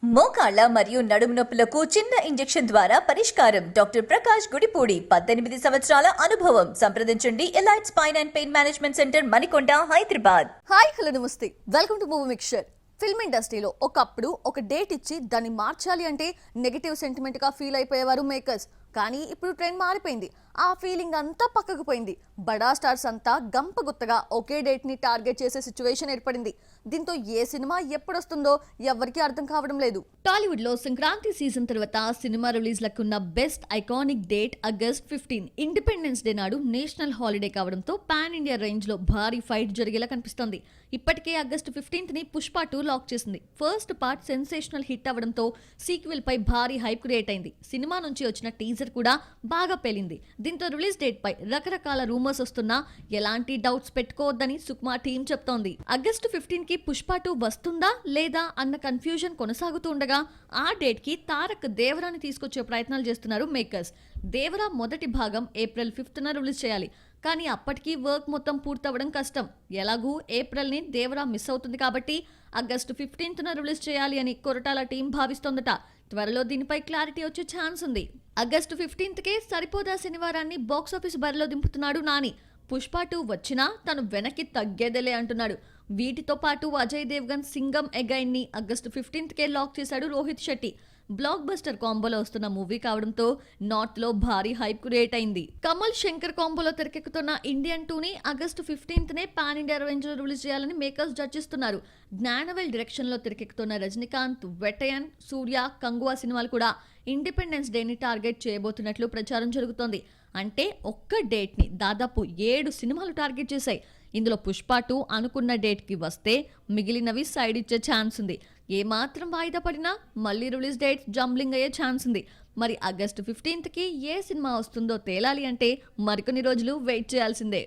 మోకాళ్ల మరియు నడుము నొప్పులకు చిన్న ఇంజెక్షన్ ద్వారా పరిష్కారం. డాక్టర్ ప్రకాష్ గుడిపూడి, 18 సంవత్సరాల అనుభవం. సంప్రదించండి. Elite spine and pain management centre, Manikonda, Hyderabad. Hi, hello, నమస్తే. Welcome to movie mixture. Film ఇండస్ట్రీలో ఒకప్పుడు ఒక డేట్ ఇచ్చి దాన్ని మార్చాలి అంటే నెగిటివ్ సెంటిమెంట్ గా ఫీల్ అయిపోయేవారు మేకర్స్. కానీ ఇప్పుడు ట్రెండ్ మారిపోయింది. ఆ ఫీలింగ్ అంతా పక్కకు పోయింది. బడా స్టార్స్ అంతా గంపగుత్తగా ఒకే డేట్ ని టార్గెట్ చేసే సిచ్యువేషన్ ఏర్పడింది. దీంతో ఏ సినిమా ఎప్పుడు వస్తుందో ఎవరికీ అర్థం కావడం లేదు. టాలీవుడ్ లో సంక్రాంతి సీజన్ తర్వాత సినిమా రిలీజ్ లకున్న best iconic date August 15. Independence day నాడు నేషనల్ హాలిడే కావడంతో పాన్ ఇండియా రేంజ్ లో భారీ ఫైట్ జరిగేలా కనిపిస్తోంది. ఇప్పటికే ఆగస్టు 15 ని పుష్ప 2 లాక్ చేసింది. ఫస్ట్ పార్ట్ సెన్సేషనల్ హిట్ అవడంతో సీక్వెల్ పై భారీ హైప్ క్రియేట్ అయింది. సినిమా నుంచి వచ్చిన టీజర్ కూడా బాగా పేలింది. దీంతో రిలీజ్ డేట్ పై రకరకాల రూమర్స్ వస్తున్నా ఎలాంటి డౌట్స్ పెట్టుకోవద్దని సుకుమా టీం చెప్తోంది. ఆగస్టు 15 కి పుష్ప 2 వస్తుందా లేదా అన్న కన్ఫ్యూజన్ కొనసాగుతూ ఉండగా ఆ డేట్ కి తారక్ దేవరాని తీసుకొచ్చే ప్రయత్నాలు చేస్తున్నారు మేకర్స్. దేవరా మొదటి భాగం ఏప్రిల్ 5న రిలీజ్ చేయాలి. కానీ అప్పటికీ వర్క్ మొత్తం పూర్తవడం కష్టం. ఎలాగూ ఏప్రిల్ ని దేవరా మిస్ అవుతుంది కాబట్టి ఆగస్టు 15న రిలీజ్ చేయాలి అని కొరటాల టీం భావిస్తోందట. త్వరలో దీనిపై క్లారిటీ వచ్చే ఛాన్స్ ఉంది. ఆగస్టు 15కే సరిపోదా శనివారాన్ని బాక్సాఫీస్ బరిలో దింపుతున్నాడు నాని. పుష్ప 2 వచ్చినా తను వెనక్కి తగ్గేదేలే అంటున్నాడు. వీటితో పాటు అజయ్ దేవ్గన్ సింగం అగైన్ ని ఆగస్టు 15కే లాక్ చేశాడు రోహిత్ శెట్టి. బ్లాక్ బస్టర్ కాంబోలో వస్తున్న మూవీ కావడంతో నార్త్ లో భారీ హైప్ క్రియేట్ అయింది. కమల్ శంకర్ కాంబోలో తెరకెక్కుతున్న ఇండియన్ 2 ని ఆగస్టు 15నే పాన్ ఇండియా రేంజ్ లో రిలీజ్ చేయాలని మేకర్స్ చర్చిస్తున్నారు. జ్ఞానవేల్ డైరెక్షన్ లో తెరకెక్కుతున్న రజనీకాంత్, వెటయన్, సూర్య, కంగువా సినిమాలు కూడా ఇండిపెండెన్స్ డే ని టార్గెట్ చేయబోతున్నట్లు ప్రచారం జరుగుతోంది. అంటే ఒక్క డేట్ ని దాదాపు 7 సినిమాలు టార్గెట్ చేశాయి. ఇందులో పుష్ప 2 అనుకున్న డేట్ కి వస్తే మిగిలినవి సైడ్ ఇచ్చే ఛాన్స్ ఉంది. ఏమాత్రం వాయిదా పడినా మళ్ళీ రిలీజ్ డేట్ జంబ్లింగ్ అయ్యే ఛాన్స్ ఉంది. మరి ఆగస్టు 15కి ఏ సినిమా వస్తుందో తేలాలి అంటే మరికొన్ని రోజులు వెయిట్ చేయాల్సిందే.